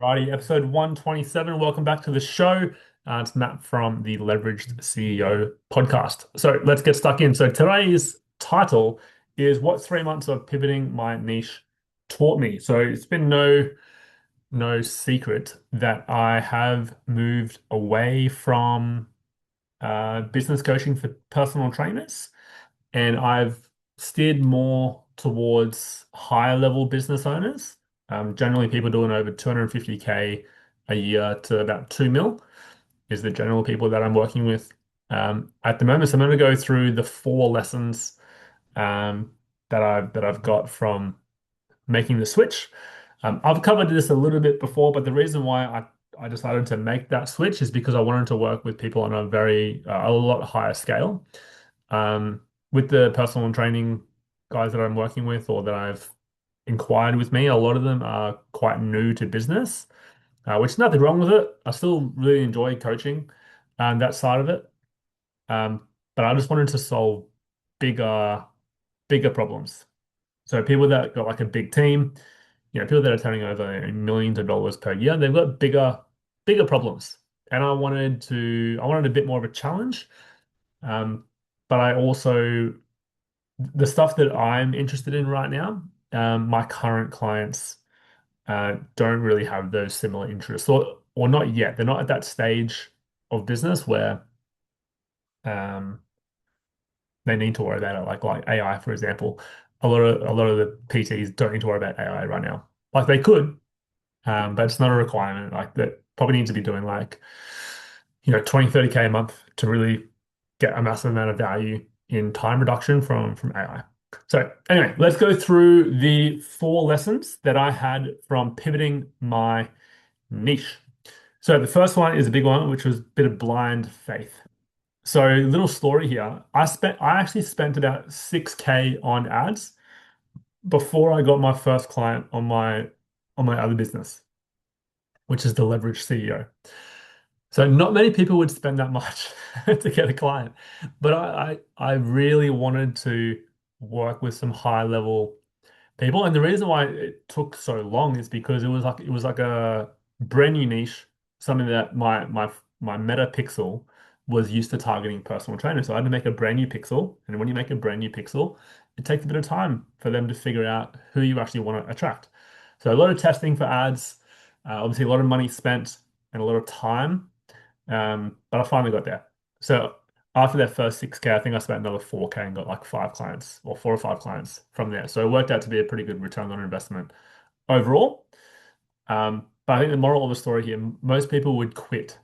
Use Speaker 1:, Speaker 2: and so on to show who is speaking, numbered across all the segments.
Speaker 1: Righty, episode 127. Welcome back to the show. It's Matt from the Leveraged CEO podcast. So let's get stuck in. So today's title is What 3 Months of Pivoting My Niche Taught Me. So it's been no secret that I have moved away from business coaching for personal trainers, and I've steered more towards higher level business owners. Generally, people doing over 250K a year to about 2 mil is the general people that I'm working with at the moment. So I'm going to go through the four lessons um, that I've got from making the switch. I've covered this a little bit before, but the reason why I decided to make that switch is because I wanted to work with people on a lot higher scale. Um, with the personal training guys that I'm working with or that I've inquired with me, a lot of them are quite new to business, which is nothing wrong with it. I still really enjoy coaching and that side of it. But I just wanted to solve bigger, bigger problems. So people that got like a big team, people that are turning over millions of dollars per year, they've got bigger problems. And I wanted a bit more of a challenge. Um, but I also the stuff that I'm interested in right now, my current clients don't really have those similar interests, or not yet. They're not at that stage of business where um, they need to worry about it, like AI, for example. A lot of the PTs don't need to worry about AI right now. Like they could, but it's not a requirement. Like that probably needs to be doing like 20, 30K a month to really get a massive amount of value in time reduction from AI. So anyway, let's go through the four lessons that I had from pivoting my niche. So the first one is a big one, which was a bit of blind faith. So little story here. I actually spent about 6K on ads before I got my first client on my other business, which is the Leverage CEO. So not many people would spend that much to get a client, but I really wanted to work with some high level people, and the reason why it took so long is because it was like a brand new niche, something that my meta pixel was used to targeting personal trainers. So I had to make a brand new pixel, and when you make a brand new pixel, it takes a bit of time for them to figure out who you actually want to attract. So a lot of testing for ads, obviously a lot of money spent and a lot of time. But I finally got there. So after that first 6K, I think I spent another 4K and got like five clients or four or five clients from there. So it worked out to be a pretty good return on investment overall. But I think the moral of the story here, most people would quit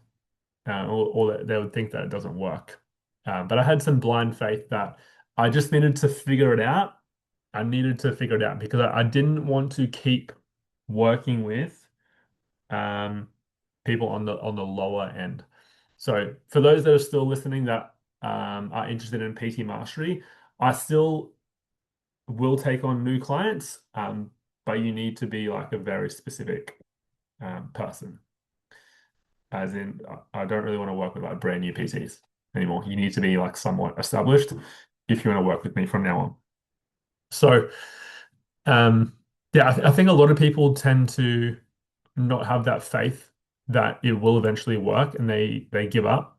Speaker 1: or they would think that it doesn't work. But I had some blind faith that I just needed to figure it out. I needed to figure it out because I didn't want to keep working with um, people on the lower end. So for those that are still listening that are interested in PT mastery, I still will take on new clients, but you need to be like a very specific person. As in, I don't really want to work with like brand new PTs anymore. You need to be like somewhat established if you want to work with me from now on. So, um, yeah, I think a lot of people tend to not have that faith that it will eventually work, and they give up.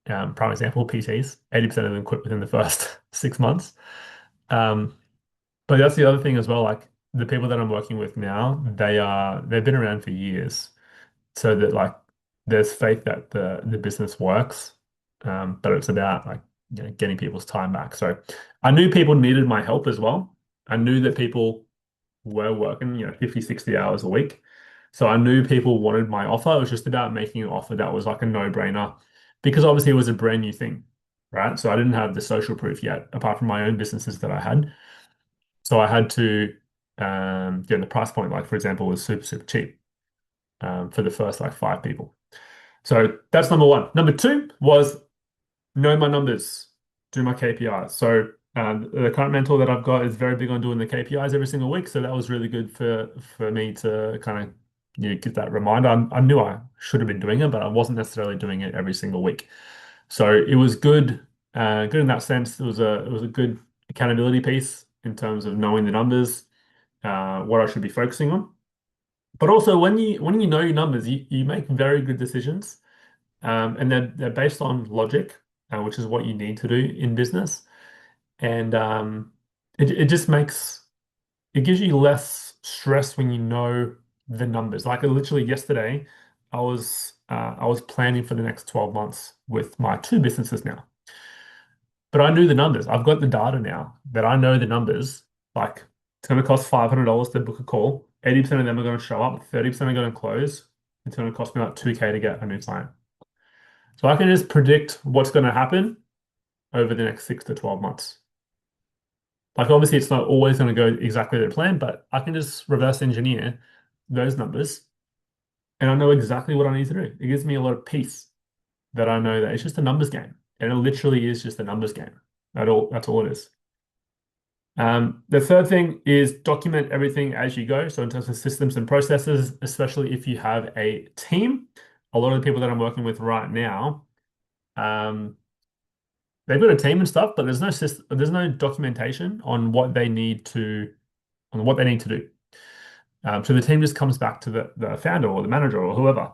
Speaker 1: Prime example, PTs, 80% of them quit within the first 6 months. Um, but that's the other thing as well. Like the people that I'm working with now, they've been around for years, so that like there's faith that the business works. But it's about like getting people's time back. So I knew people needed my help as well. I knew that people were working 50, 60 hours a week. So I knew people wanted my offer. It was just about making an offer that was like a no-brainer because obviously it was a brand new thing, right? So I didn't have the social proof yet, apart from my own businesses that I had. So I had to get the price point, like for example, was super, super cheap for the first like five people. So that's number one. Number two was know my numbers, do my KPIs. So the current mentor that I've got is very big on doing the KPIs every single week. So that was really good for me to kind of get that reminder. I knew I should have been doing it, but I wasn't necessarily doing it every single week. So it was good in that sense. It was a good accountability piece in terms of knowing the numbers, what I should be focusing on. But also when you know your numbers, you make very good decisions, and they're based on logic, which is what you need to do in business, and it just makes it gives you less stress when you know the numbers. Like literally yesterday, I was planning for the next 12 months with my two businesses now. But I knew the numbers. I've got the data now that I know the numbers. Like it's going to cost $500 to book a call. 80% of them are going to show up. 30% are going to close. It's going to cost me like 2K to get a new client. So I can just predict what's going to happen over the next 6 to 12 months. Like obviously it's not always going to go exactly to plan, but I can just reverse engineer those numbers and I know exactly what I need to do. It gives me a lot of peace that I know that it's just a numbers game. And it literally is just a numbers game. That's all it is. The third thing is document everything as you go. So in terms of systems and processes, especially if you have a team, a lot of the people that I'm working with right now, um, they've got a team and stuff, but there's no documentation on what they need to do. So the team just comes back to the founder or the manager or whoever,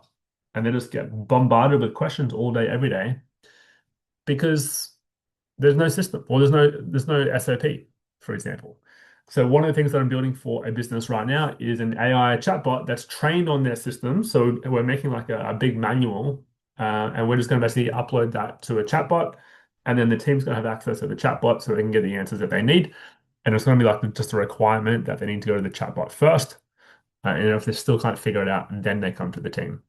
Speaker 1: and they just get bombarded with questions all day, every day, because there's no system or there's no SOP, for example. So one of the things that I'm building for a business right now is an AI chatbot that's trained on their system. So we're making like a big manual, and we're just going to basically upload that to a chatbot, and then the team's going to have access to the chatbot so they can get the answers that they need. And it's going to be like just a requirement that they need to go to the chatbot first. And if they still can't figure it out, then they come to the team.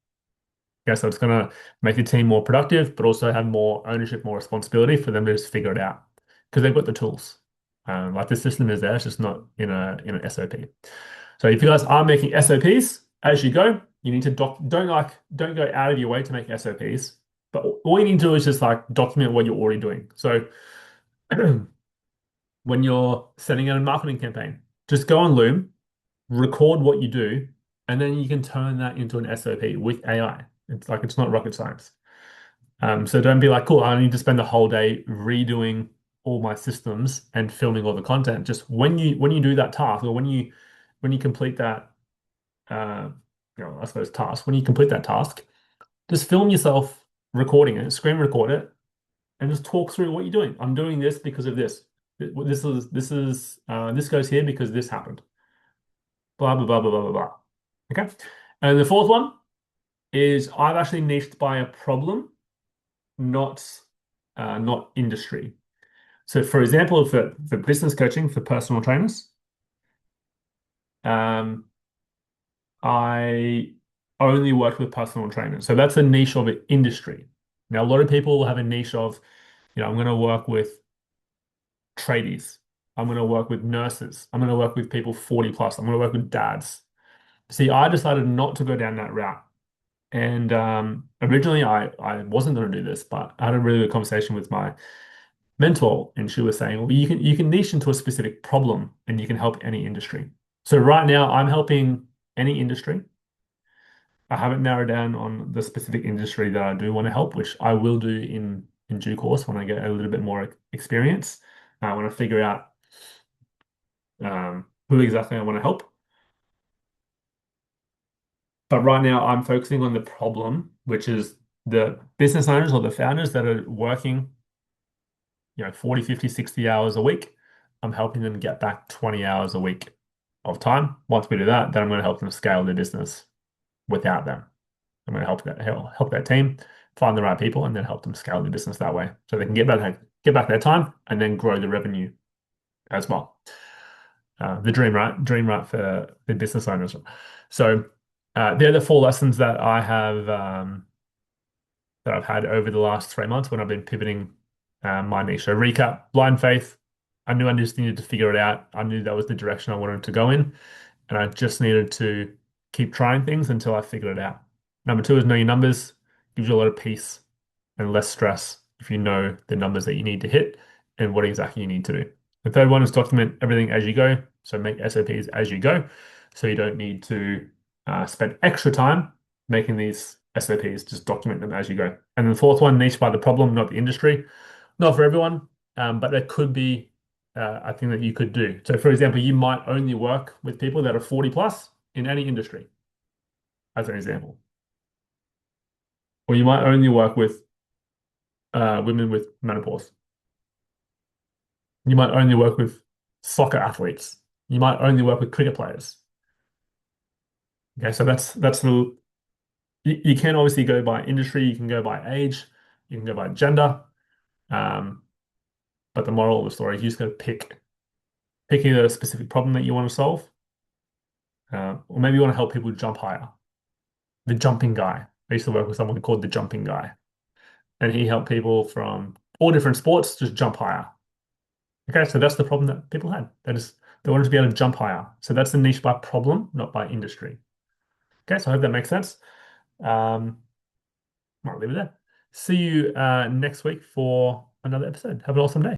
Speaker 1: Yeah, so it's going to make the team more productive, but also have more ownership, more responsibility for them to just figure it out because they've got the tools. Like the system is there, it's just not in an SOP. So if you guys are making SOPs as you go, you need to don't go out of your way to make SOPs, but all you need to do is just like document what you're already doing. So when you're setting out a marketing campaign, just go on Loom, record what you do, and then you can turn that into an SOP with AI. It's not rocket science. So don't be like, cool, I need to spend the whole day redoing all my systems and filming all the content. Just when you do that task or when you complete that uh I suppose task, when you complete that task, just film yourself recording it, screen record it, and just talk through what you're doing. I'm doing this because of this. This goes here because this happened. Blah blah blah blah blah blah blah. Okay. And the fourth one is I've actually niched by a problem, not not industry. So, for example, for business coaching for personal trainers, um, I only work with personal trainers. So that's a niche of an industry. Now, a lot of people have a niche of, I'm going to work with tradies. I'm going to work with nurses. I'm going to work with people 40 plus. I'm going to work with dads. See, I decided not to go down that route. And originally, I wasn't going to do this, but I had a really good conversation with my mentor, and she was saying, well, you can niche into a specific problem, and you can help any industry. So right now, I'm helping any industry. I haven't narrowed down on the specific industry that I do want to help, which I will do in due course when I get a little bit more experience, when I figure out who exactly I want to help. But right now, I'm focusing on the problem, which is the business owners or the founders that are working, 40, 50, 60 hours a week. I'm helping them get back 20 hours a week of time. Once we do that, then I'm going to help them scale their business without them. I'm going to help that team find the right people and then help them scale their business that way so they can get back their time and then grow the revenue as well. The dream, right? Dream, right, for the business owners. So they're the four lessons that I've had over the last 3 months when I've been pivoting my niche. So recap, blind faith. I knew I just needed to figure it out. I knew that was the direction I wanted to go in, and I just needed to keep trying things until I figured it out. Number two is know your numbers. Gives you a lot of peace and less stress if you know the numbers that you need to hit and what exactly you need to do. The third one is document everything as you go. So make SOPs as you go. So you don't need to spend extra time making these SOPs, just document them as you go. And then the fourth one, niche by the problem, not the industry. Not for everyone, but that could be a thing that you could do. So for example, you might only work with people that are 40 plus in any industry. as an example. Or you might only work with women with menopause. You might only work with soccer athletes. You might only work with cricket players. Okay, so that's the you can obviously go by industry, you can go by age, you can go by gender. Um, but the moral of the story is you just got to pick either a specific problem that you want to solve, or maybe you want to help people jump higher. The jumping guy. I used to work with someone called the jumping guy, and he helped people from all different sports just jump higher. Okay, so that's the problem that people had. They wanted to be able to jump higher. So that's the niche by problem, not by industry. Okay, so I hope that makes sense. Um, Might leave it there. See you next week for another episode. Have an awesome day.